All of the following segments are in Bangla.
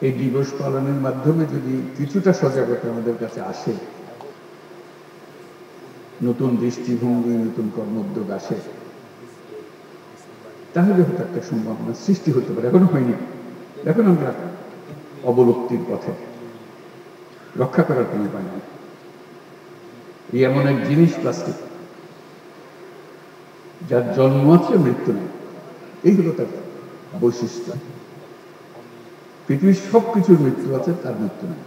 এই দিবস পালনের মাধ্যমে যদি কিছুটা সজাগতা আমাদের কাছে আসে, নতুন দৃষ্টিভঙ্গি, নতুন কর্মোদ্যোগ আসে, তাহলে হয়তো একটা সম্ভাবনা সৃষ্টি হতে পারে। এখনো হয়নি, এখন আমরা অবলুপ্তির পথে, রক্ষা করার কোনো উপায় নেই। এই এমন এক জিনিস প্লাস্টিক, যার জন্ম আছে মৃত্যু নেই, এই হলো তার বৈশিষ্ট্য। পৃথিবীর সব কিছুর মৃত্যু আছে, তার মৃত্যু নেই।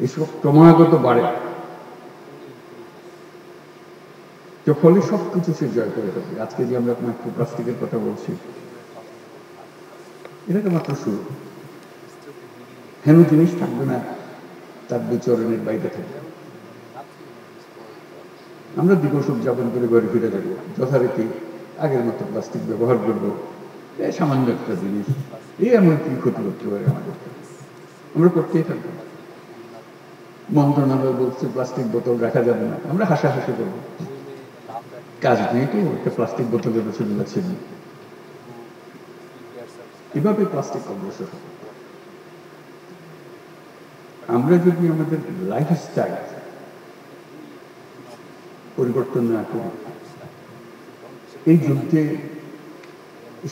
এসব ক্রমাগত বাড়ে, ফলে সবকিছু সে জয় করে থাকে। আজকে যে আমরা মাইক্রোপ্লাস্টিকের কথা বলছি, এটা তো মাত্র শুরু। হেন জিনিস থাকবে না তার বিচরণের বাইরে থাকবে। আমরা দিবস উদযাপন করে ঘরে ফিরে যাবো, যথারীতি আগের মতো প্লাস্টিক ব্যবহার করবো, সামান্য একটা জিনিস, এমন কি ক্ষতি করতে পারে আমাদের, আমরা করতেই থাকবো। মন্ত্রণালয় বলছে প্লাস্টিক বোতল রাখা যাবে না, আমরা হাসাহাসি করবো, কাজ নেই তো একটা প্লাস্টিক বোতলের পেছনে যাচ্ছে। এভাবে প্লাস্টিক অগ্রসর হবে। আমরা যদি আমাদের লাইফস্টাইল পরিবর্তন না করি, এই যুদ্ধে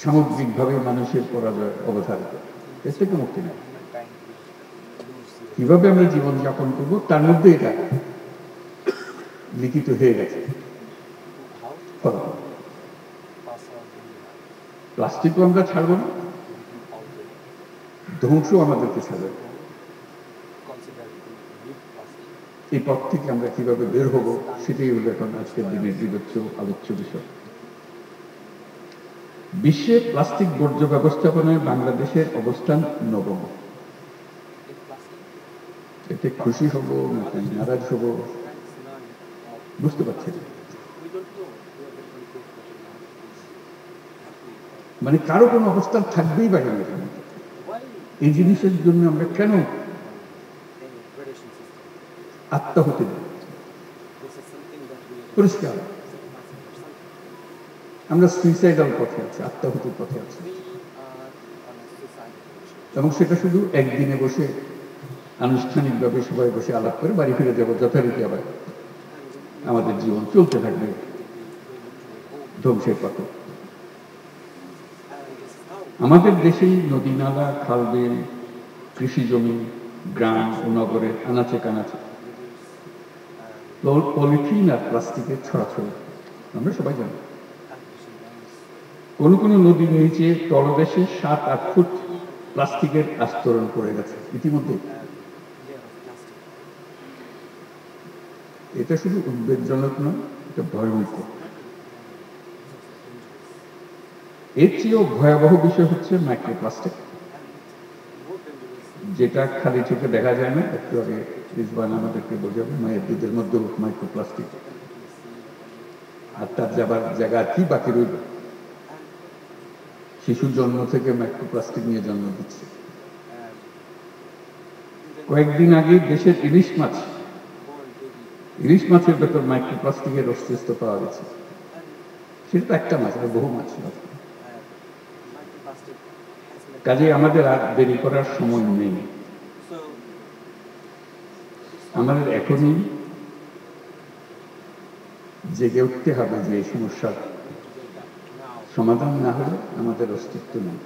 সামগ্রিকভাবে মানুষের পরাজয় অবধারিত, এর থেকে মুক্তি নেই। কিভাবে আমরা জীবনযাপন করবো তার মধ্যে এটা লিখিত হয়ে গেছে। প্লাস্টিকও আমরা ছাড়বো না, ধ্বংস আমাদেরকে ছাড়বে। এই পথ থেকে আমরা কিভাবে বের হব, সেটাই হলো এখন আজকের দিনের বিবেচ্য আলোচ্য বিষয়। বিশ্বে প্লাস্টিক বর্জ্য ব্যবস্থাপনায় বাংলাদেশের অবস্থান নবম। এতে খুশি হব নাকি নারাজ হব বুঝতে পারছি না। মানে কারো কোনো অবস্থান থাকবেই পারে না। এই জিনিসের জন্য আমরা কেন আত্মাহুতি দেব? পরিষ্কার আমরা সুইসাইডাল পথে আছি, আত্মাহুতির পথে আছি। এবং সেটা শুধু একদিনে বসে আনুষ্ঠানিকভাবে সবাই বসে আলাপ করে বাড়ি ফিরে যাবো, যথারীতি আবার আমাদের জীবন চলতে থাকবে ধ্বংসের পথে। আমাদের দেশেই নদী নালা, খাল বিল, কৃষি জমি, গ্রাম ও নগরের আনাচে কানাচে পলিথিন আর প্লাস্টিকের ছড়াছড়ি আমরা সবাই জানি। কোনো কোনো নদীর নিচে তলদেশে 7-8 ফুট প্লাস্টিকের আস্তরণ পড়ে গেছে ইতিমধ্যে। এটা শুধু উদ্বেগজনক নয়, এটা ভয়ঙ্কর। এর চেয়েও ভয়াবহ বিষয় হচ্ছে মাইক্রোপ্লাস্টিক, যেটা খালি চোখে দেখা যায় না। একটু আগে রিজওয়ান আমাদেরকে বোঝাবে, মায়ের দুধের মধ্যে মাইক্রোপ্লাস্টিক, আর তার যাবার জায়গা কি বাকি রইল? শিশু জন্ম থেকে মাইক্রোপ্লাস্টিক নিয়ে জন্ম দিচ্ছে। কয়েকদিন আগে দেশের ইলিশ মাছের ভেতর মাইক্রোপ্লাস্টিকের অস্তিত্ব পাওয়া গেছে। সেটা তো একটা মাছ, আর বহু মাছ। কাজে আমাদের আর দেরি করার সময় নেই। আমাদের এখনই জেগে উঠতে হবে যে এই সমস্যার সমাধান না হলে আমাদের অস্তিত্ব নেই।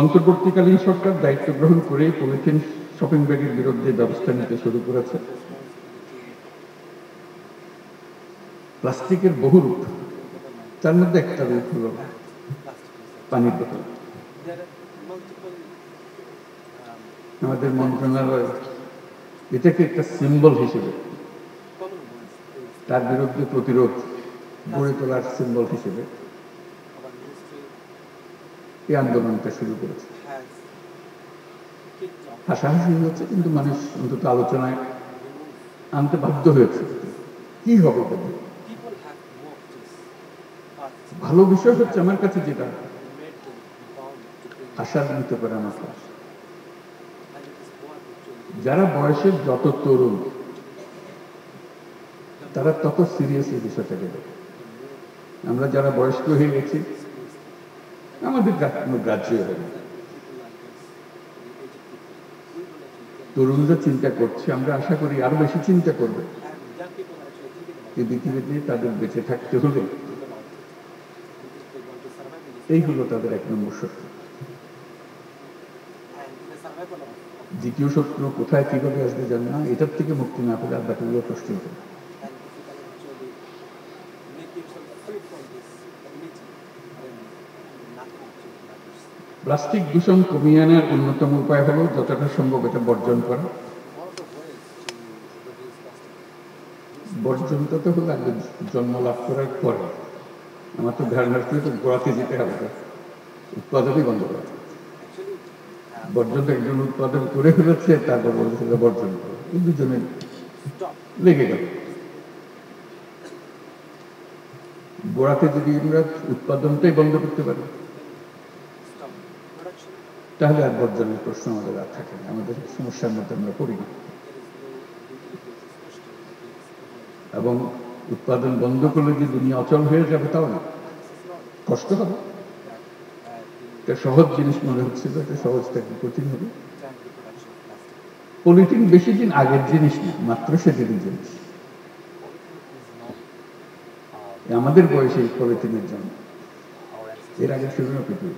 অন্তর্বর্তীকালীন সরকার দায়িত্ব গ্রহণ করে পলিথিন শপিং ব্যাগের বিরুদ্ধে ব্যবস্থা নিতে শুরু করেছে। প্লাস্টিকের বহু রূপ, তার মধ্যে একটা রূপ হল পানির বোতল। আমাদের মন্ত্রণালয় এটাকে একটা সিম্বল হিসেবে, তার বিরুদ্ধে প্রতিরোধ গড়ে তোলার সিম্বল হিসেবে এই আন্দোলনটা শুরু করেছে। হাসাহাসি হচ্ছে, কিন্তু মানুষ অন্তত আলোচনায় আনতে বাধ্য হয়েছে। কি হবে? ভালো বিষয় হচ্ছে আমার কাছে যেটা আশার নিতে পারে, আমার কাছে যারা বয়সের যত তরুণ তারা তত সিরিয়াস এই বিষয়টাকে দেখে। আমরা যারা বয়স্ক হয়ে গেছি আমাদের কোনো গ্রাহ্যই হয় না। তরুণরা চিন্তা করছে, আমরা আশা করি আরো বেশি চিন্তা করবে। এই পৃথিবীতে তাদের বেঁচে থাকতে হলে এই হলো তাদের 1 নম্বর শত্রু। দ্বিতীয় শত্রু কোথায় কিভাবে আসবে জানে না, এটার থেকে মুক্তি না পেলে আর বাকিগুলো প্রশ্ন হবে। প্লাস্টিক দূষণ কমিয়ে আনার অন্যতম উপায় হলো যতটা সম্ভব এটা বর্জন করা। বর্জনটা তো হলো আগে জন্ম লাভ করার পরে। আমার তো ধারণা ছিল তো গোড়াতে যেতে হবে, উৎপাদনই বন্ধ করা। বর্জনটা একজন উৎপাদন করে ফেলেছে, তারপর বলছিল বর্জন করে, এই দুজনে লেগে গেল। গোড়াতে যদি আমরা উৎপাদনটাই বন্ধ করতে পারি তাহলে আর বর্জনের প্রশ্ন আমাদের আর থাকে না, আমাদের সমস্যার মধ্যে আমরা পড়ি না। এবং উৎপাদন বন্ধ করলে যে দুনিয়া অচল হয়ে যাবে তাও না, কষ্ট হবে। এটা সহজ জিনিস মনে হচ্ছিল, এটা সহজ থেকে কঠিন হবে। পলিথিন বেশি দিন আগের জিনিস না, মাত্র সেদিনের জিনিস। আমাদের বয়সে পলিথিনের জন্য এর আগে ছিল না পৃথিবী।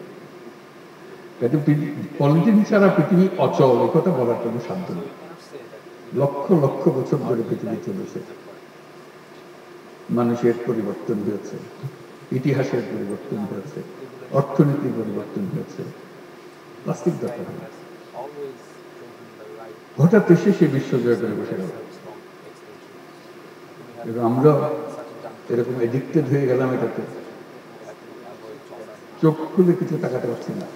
পলিথিন ছাড়া পৃথিবী অচল, এ কথা বলার কোনো সাধ্য নেই। লক্ষ লক্ষ বছর ধরে পৃথিবী চলেছে, মানুষের পরিবর্তন হয়েছে, ইতিহাসের পরিবর্তন হয়েছে, অর্থনীতির পরিবর্তন হয়েছে, প্লাস্টিক দরকার হয়। হঠাৎ এসে সে বিশ্বজয় করে বসে গেল। আমরা এরকম এডিক্টেড হয়ে গেলাম এটাতে, চোখ খুলে কিছু তাকাতে পারছি না,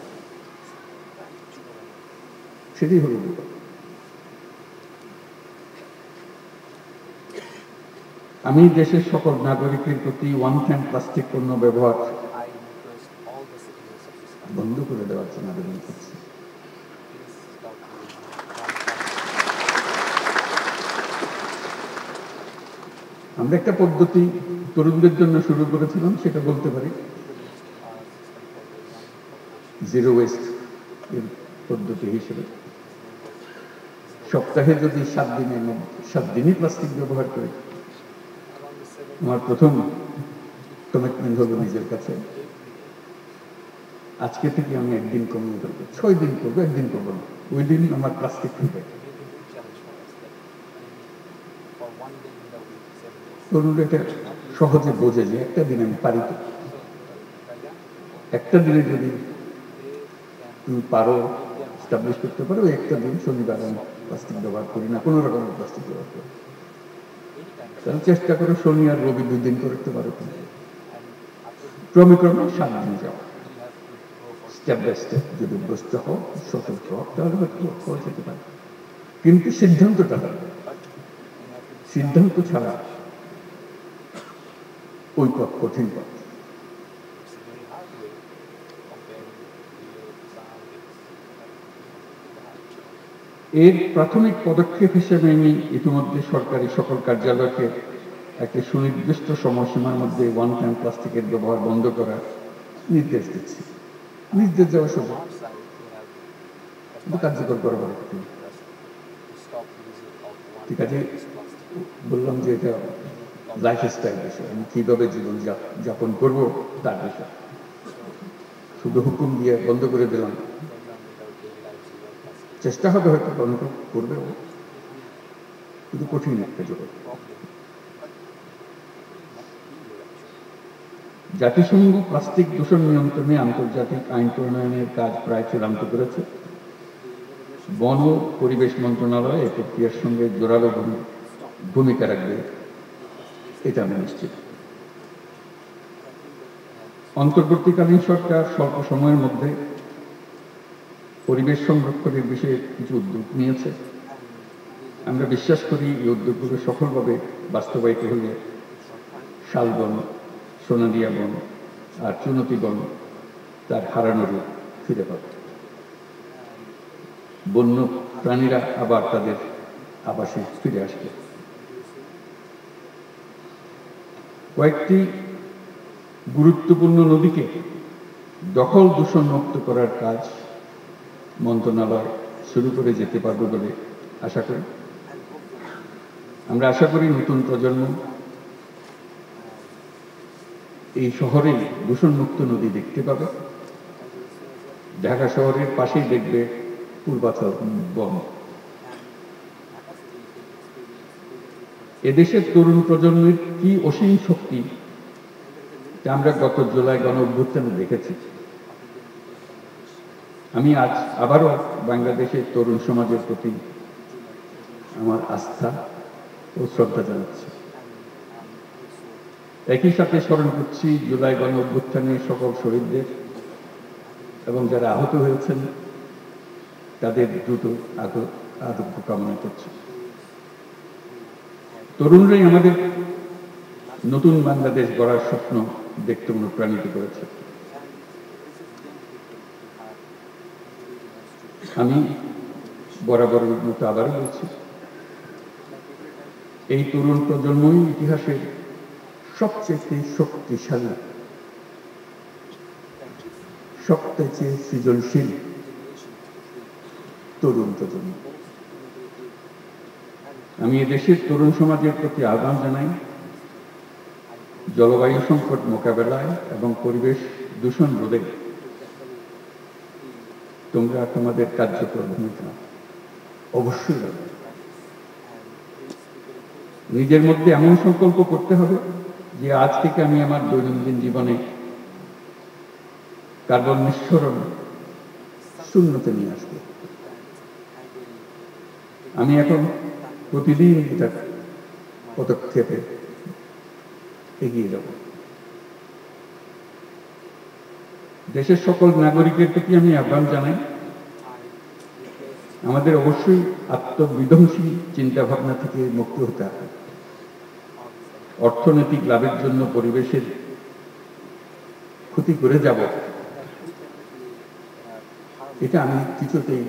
সেটাই হল বিপদ। আমি দেশের সকল নাগরিকের প্রতি ওয়ান টাইম প্লাস্টিক পণ্য ব্যবহার বন্ধ করে দেওয়ার জন্য আবেদন করছি। আমরা একটা পদ্ধতি তরুণদের জন্য শুরু করেছিলাম, সেটা বলতে পারি জিরো ওয়েস্ট এর পদ্ধতি হিসেবে। সপ্তাহে যদি 7 দিনই প্লাস্টিক ব্যবহার করি, আমার প্রথম কমিটমেন্ট হলো নিজের কাছে, আজকে থেকে আমি 1 দিন কমিয়ে ফেলবো, 6 দিন করবো, 1 দিন করবো না, ওই দিন আমার প্লাস্টিক ফেলবে। তরুণরা এটা সহজে বোঝে যে একটা দিন আমি পারি, তো একটা দিনে যদি তুমি পারো স্টাবলিশ করতে পারো, একটা দিন শনিবার আমি প্লাস্টিক ব্যবহার করি না, কোনো রকমের প্লাস্টিক ব্যবহার করি। তাহলে চেষ্টা করো শনি আর রবি 2 দিন করতে পারো, ক্রমে ক্রমে 7 দিন যাও, স্টেপ বাই স্টেপ। যদি অভ্যস্ত হও, সতর্ক হও, তাহলে হয়ে যেতে পারে। কিন্তু সিদ্ধান্তটা হবে, সিদ্ধান্ত ছাড়া ওই পথ কঠিন পথ। এর প্রাথমিক পদক্ষেপ হিসেবে আমি ইতিমধ্যে সরকারি সকল কার্যালয়কে একটি সুনির্দিষ্ট সময়সীমার মধ্যে ওয়ান টাইম প্লাস্টিকের ব্যবহার বন্ধ করার নির্দেশ দিচ্ছি। নির্দেশ দেওয়া সুযোগ কার্যকর করা হবে। ঠিক আছে, বললাম যে এটা লাইফস্টাইল বিষয়, আমি কীভাবে জীবন যাপন করবো তার বিষয়। শুধু হুকুম দিয়ে বন্ধ করে দিলাম, চেষ্টা হবে হয়তো অনেক করবে, কিন্তু কঠিন একটা জগৎ। জাতিসংঘ প্লাস্টিক দূষণ নিয়ন্ত্রণে আন্তর্জাতিক আইন প্রণয়নের কাজ প্রায় চূড়ান্ত করেছে। বন ও পরিবেশ মন্ত্রণালয় এই প্রক্রিয়ার সঙ্গে জোরালো ভূমিকা রাখবে, এটা আমি নিশ্চিত। অন্তর্বর্তীকালীন সরকার স্বল্প সময়ের মধ্যে পরিবেশ সংরক্ষণের বিষয়ে কিছু উদ্যোগ নিয়েছে। আমরা বিশ্বাস করি এই উদ্যোগগুলো সফলভাবে বাস্তবায়িত হলে শালবন, সোনালিয়া বন আর চুনতি বন তার হারানো রূপ ফিরে পাবে। বন্য প্রাণীরা আবার তাদের আবাসে ফিরে আসবে। কয়েকটি গুরুত্বপূর্ণ নদীকে দখল দূষণ মুক্ত করার কাজ মন্ত্রণালয় শুরু করে যেতে পারবে বলে আশা করি। আমরা আশা করি নতুন প্রজন্ম এই শহরেই দূষণমুক্ত নদী দেখতে পাবে। ঢাকা শহরের পাশেই দেখবে পূর্বাচল বন। এদেশের তরুণ প্রজন্মের কি অসীম শক্তি যা আমরা গত জুলাই গণ অভ্যুত্থানে দেখেছি। আমি আজ আবারও বাংলাদেশের তরুণ সমাজের প্রতি আমার আস্থা ও শ্রদ্ধা জানাচ্ছি। একই সাথে স্মরণ করছি জুলাই গণ অভ্যুত্থানের সকল শহীদদের এবং যারা আহত হয়েছেন তাদের দ্রুত আরোগ্য কামনা করছি। তরুণরাই আমাদের নতুন বাংলাদেশ গড়ার স্বপ্ন দেখতে অনুপ্রাণিত করেছে। আমি বরাবরের মতো আবারও বলছি, এই তরুণ প্রজন্মই ইতিহাসের সবচেয়ে শক্তিশালী, সবচেয়ে সৃজনশীল তরুণ প্রজন্ম। আমি এদেশের তরুণ সমাজের প্রতি আহ্বান জানাই, জলবায়ু সংকট মোকাবেলায় এবং পরিবেশ দূষণ রোধে তোমরা তোমাদের কার্যকর ভূমিকা অবশ্যই রাখবে। নিজের মধ্যে এমন সংকল্প করতে হবে যে আজ থেকে আমি আমার দৈনন্দিন জীবনে কার্বন নিঃসরণ শূন্যতে নিয়ে আসবো। আমি এখন প্রতিদিন এটা পদক্ষেপে এগিয়ে যাব। দেশের সকল নাগরিকের প্রতি আমি আহ্বান জানাই, আমাদের অবশ্যই আত্মবিধ্বংসী চিন্তা ভাবনা থেকে মুক্ত হতে হবে। অর্থনৈতিক লাভের জন্য পরিবেশের ক্ষতি করে যাব, এটা আমি কিছুতেই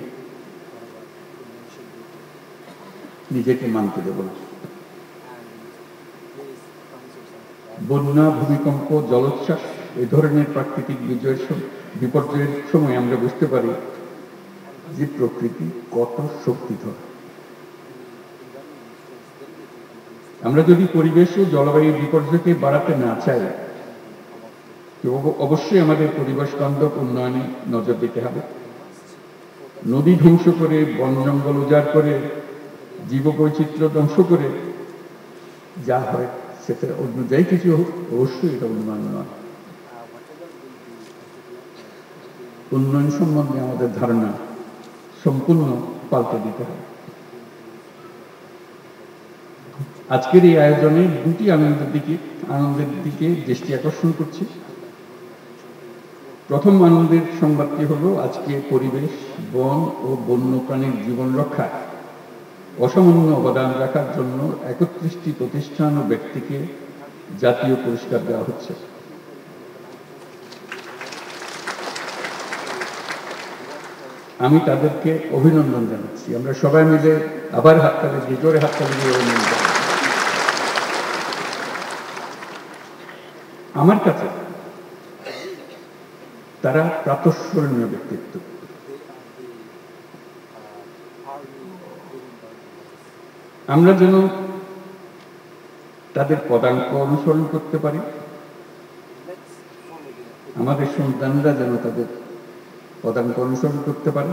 নিজেকে মানতে দেব না। বন্যা, ভূমিকম্প, জলোচ্ছ্বাস এই ধরনের প্রাকৃতিক বিপর্যয়ের সময় আমরা বুঝতে পারি যে প্রকৃতি কত শক্তিধর। আমরা যদি পরিবেশ ও জলবায়ু বিপর্যয়কে বাড়াতে না চাই, অবশ্যই আমাদের পরিবেশ বান্ধব উন্নয়নে নজর দিতে হবে। নদী ধ্বংস করে, বন জঙ্গল উজাড় করে, জীববৈচিত্র্য ধ্বংস করে যা হয় সেটা অন্য যাই কিছু হোক, অবশ্যই এটা উন্নয়ন নয়। উন্নয়ন সম্বন্ধে আমাদের ধারণা সম্পূর্ণ পাল্টে দিতে হবে। আজকের এই আয়োজনে দুটি আনন্দের দিকে দৃষ্টি আকর্ষণ করছি। প্রথম আনন্দের সংবাদটি হলো, আজকে পরিবেশ, বন ও বন্যপ্রাণীর জীবন রক্ষায় অসামান্য অবদান রাখার জন্য 31টি প্রতিষ্ঠান ও ব্যক্তিকে জাতীয় পুরস্কার দেওয়া হচ্ছে। আমি তাদেরকে অভিনন্দন জানাচ্ছি। আমরা সবাই মিলে আবার হাততালি দিয়ে, জোরে হাততালি দিয়ে অভিনন্দন জানাচ্ছি। আমার কাছে তারা প্রাতঃস্মরণীয় ব্যক্তিত্ব। আমরা যেন তাদের পদাঙ্ক অনুসরণ করতে পারি, আমাদের সন্তানরা যেন তাদের পদাঙ্ক অনুসরণ করতে পারে,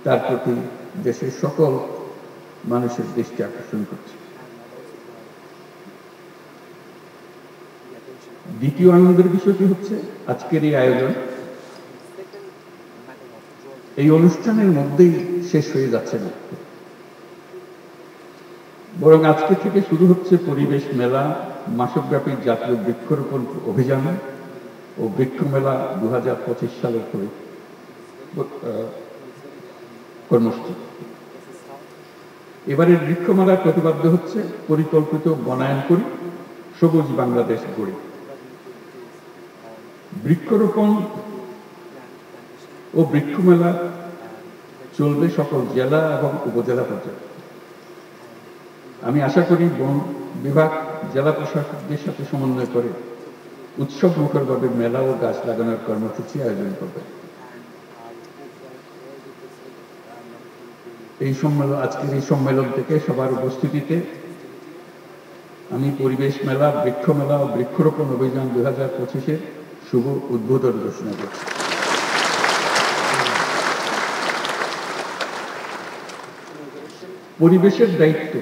তার প্রতি দেশের সকল মানুষের দৃষ্টি আকর্ষণ করছে। দ্বিতীয় আনন্দের বিষয়টি হচ্ছে, আজকের এই আয়োজন এই অনুষ্ঠানের মধ্যেই শেষ হয়ে যাচ্ছে না, বরং আজকে থেকে শুরু হচ্ছে পরিবেশ মেলা, মাসব্যাপী জাতীয় বৃক্ষরোপণ অভিযান ও বৃক্ষ মেলা 2025 সালের কর্মসূচি। এবারের বৃক্ষমেলার প্রতিপাদ্য হচ্ছে, পরিকল্পিত বনায়ন করি, সবুজ বাংলাদেশ গড়ি। বৃক্ষরোপণ ও বৃক্ষমেলা চলবে সকল জেলা এবং উপজেলা পর্যায়ে। আমি আশা করি বন বিভাগ জেলা প্রশাসকদের সাথে সমন্বয় করে উৎসব মুখরভাবে মেলা ও গাছ লাগানোর কর্মসূচি আয়োজন করবে। আজকের এই সম্মেলন থেকে সবার উপস্থিতিতে আমি পরিবেশ মেলা, বৃক্ষ মেলা ও বৃক্ষরোপণ অভিযান 2025-এর শুভ উদ্বোধন ঘোষণা করছি। পরিবেশের দায়িত্ব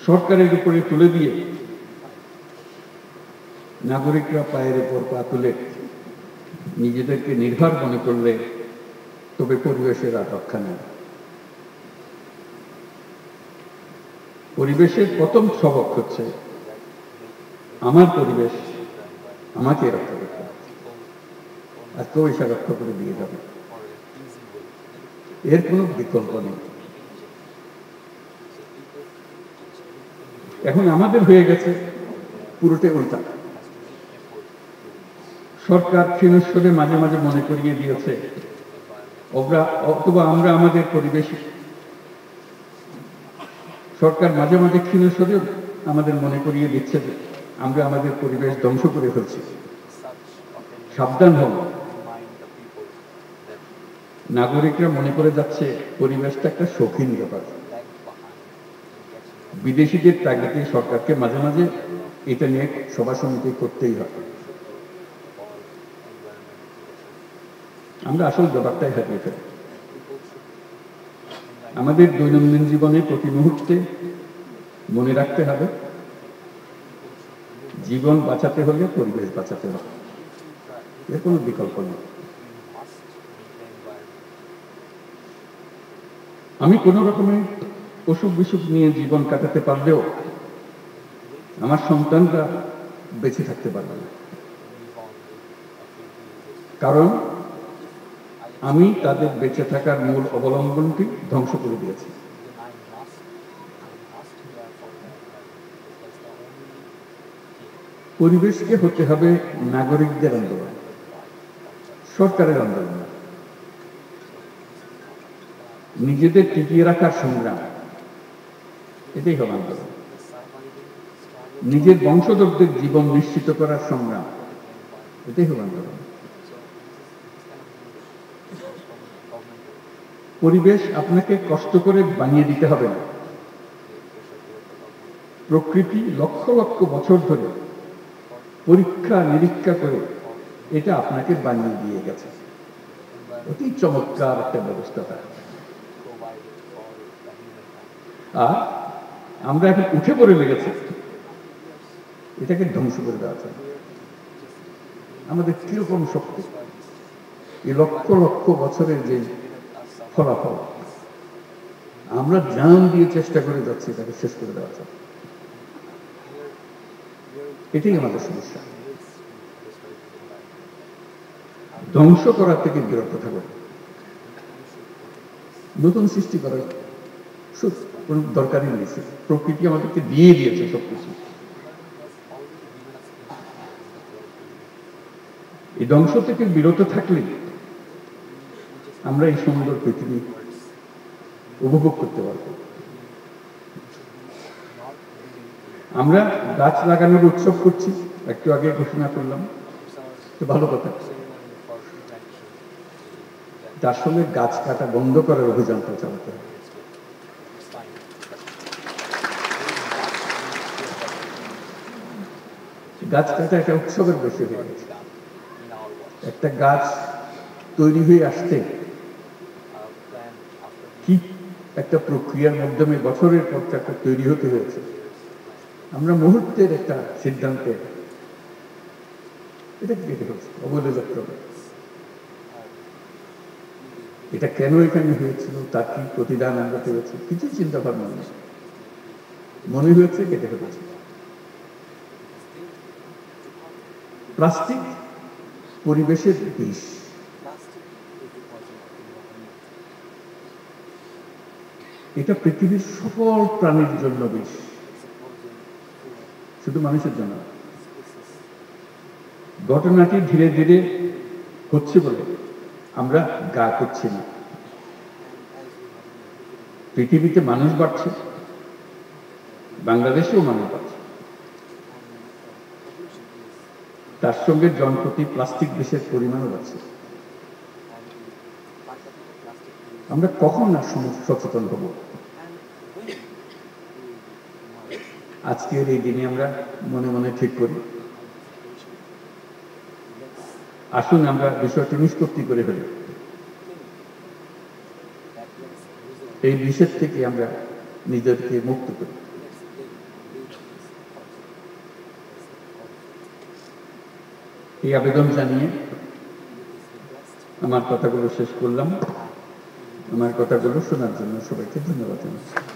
সরকারের উপরে তুলে দিয়ে নাগরিকরা পায়ের উপর পা তুলে নিজেদেরকে নির্ভর মনে করলে তবে পরিবেশের আর রক্ষা নেই। পরিবেশের প্রথম সবক হচ্ছে আমার পরিবেশ আমাকে রক্ষা করতে হবে, আর কেউ এসে রক্ষা করে দিয়ে যাবে, এর কোনো বিকল্প নেই। এখন আমাদের হয়ে গেছে পুরোটাই উল্টা। সরকার ক্ষীণস্বরে মাঝে মাঝে মনে করিয়ে দিয়েছে, অথবা আমরা আমাদের পরিবেশ, সরকার মাঝে মাঝে ক্ষীণস্বরে আমাদের মনে করিয়ে দিচ্ছে যে আমরা আমাদের পরিবেশ ধ্বংস করে ফেলছি, সাবধান হন। নাগরিকরা মনে করে যাচ্ছে পরিবেশটা একটা শৌখিন ব্যাপার। বিদেশিদের তাগিদে সরকারকে মাঝে মাঝে এটা নিয়ে সভা সমিতি করতেই হবে। আমরা আসল ব্যাপারটাই হারিয়ে ফেলি। আমাদের দৈনন্দিন জীবনে প্রতি মুহূর্তে মনে রাখতে হবে, জীবন বাঁচাতে হলে পরিবেশ বাঁচাতে হবে, এর কোনো বিকল্প নেই। আমি কোনো রকমের অসুখ বিসুখ নিয়ে জীবন কাটাতে পারলেও আমার সন্তানরা বেঁচে থাকতে পারবে না, কারণ আমি তাদের বেঁচে থাকার মূল অবলম্বনটি ধ্বংস করে দিয়েছি। পরিবেশকে হতে হবে নাগরিকদের আন্দোলন, সরকারের আন্দোলন, নিজেদের টিকিয়ে রাখার সংগ্রাম, এটাই হবে আন্দোলন। নিজের বংশধরদের জীবন নিশ্চিত করার সংগ্রাম, এটাই হবে আন্দোলন। পরিবেশ আপনাকে কষ্ট করে বানিয়ে দিতে হবে না। প্রকৃতি লক্ষ লক্ষ বছর ধরে পরীক্ষা নিরীক্ষা করে এটা আপনাকে বানিয়ে দিয়ে গেছে। অতি চমৎকার একটা ব্যবস্থা। আর আমরা এখন উঠে পড়ে লেগেছি এটাকে ধ্বংস করে দেওয়া যায়। আমাদের কিরকম শক্তি, এই লক্ষ লক্ষ বছরের যে ফলাফল, আমরা জান দিয়ে চেষ্টা করে যাচ্ছি তাকে শেষ করে দেওয়া যায়। এটাই আমাদের সমস্যা। ধ্বংস করার থেকে বিরত থাকবে, নতুন সৃষ্টি করার কোন দরকারই নেই। প্রকৃতি আমাদেরকে দিয়ে দিয়েছে সবকিছু। এই ধ্বংস থেকে বিরত থাকলে আমরা এই সুন্দর পৃথিবী উপভোগ করতে পারব। আমরা গাছ লাগানোর উৎসব করছি, একটু আগে ঘোষণা করলাম, তো ভালো কথা। আসলে গাছ কাটা বন্ধ করার অভিযানটা চালাতে হবে। গাছ কাটা একটা উৎসবের বেশি হয়ে গেছে। একটা গাছ তৈরি হয়ে আসতে কি একটা প্রক্রিয়ার মাধ্যমে বছরের পর একটা তৈরি হতে হয়েছে। আমরা মুহূর্তের একটা সিদ্ধান্তে এটা কেটে ফেলছি, অবৈধ যাত্রা। এটা কেন এখানে হয়েছিল, তার কি প্রতিদান আমরা পেয়েছি, কিছু চিন্তা ভাবনা নেই, মনে হয়েছে কেটে ফেলেছে। প্লাস্টিক পরিবেশের বিষ। এটা পৃথিবীর সকল প্রাণীর জন্য বিষ, শুধু মানুষের জন্য। ঘটনাটি ধীরে ধীরে হচ্ছে বলে আমরা গা করছি না। পৃথিবীতে মানুষ বাড়ছে, বাংলাদেশেও মানুষ বাড়ছে। তার সঙ্গে জনপ্রতি প্লাস্টিক বিষের পরিমাণও আছে। আমরা কখন আর সচেতন হব? আজকের এই দিনে আমরা মনে মনে ঠিক করি, আসুন আমরা বিষয়টি নিষ্পত্তি করে ফেলি। এই বিষের থেকে আমরা নিজেদেরকে মুক্ত করি। এই আবেদন জানিয়ে আমার কথাগুলো শেষ করলাম। আমার কথাগুলো শোনার জন্য সবাইকে ধন্যবাদ জানাচ্ছি।